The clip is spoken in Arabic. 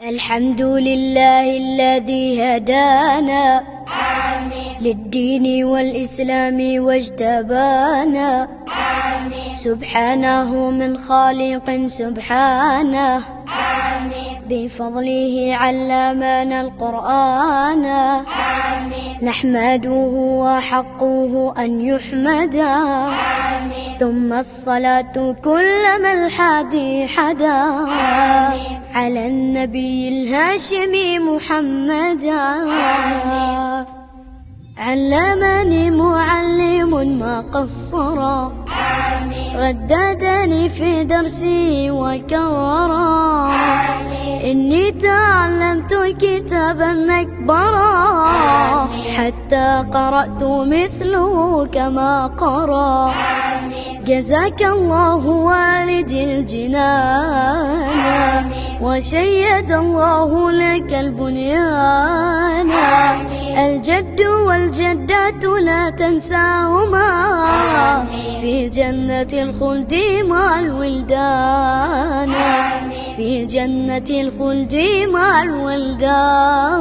الحمد لله الذي هدانا للدين والإسلام واجتبانا. سبحانه من خالق سبحانه بفضله علمنا القرآن. نحمده وحقه أن يحمدا ثم الصلاة كلما الحادي حدا على النبي الهاشمي محمدا. علمني معلم ما قصرا رددني في درسي وكررا. إني تعلمت كتابا أكبرا حتى قرأت مثله كما قرأ. جزاك الله والدي الجنان وشيد الله لك البنيان. الجد والجدات لا تنساهما في جنة الخلد مع الولدان. في جنة الخلد مع الولدان.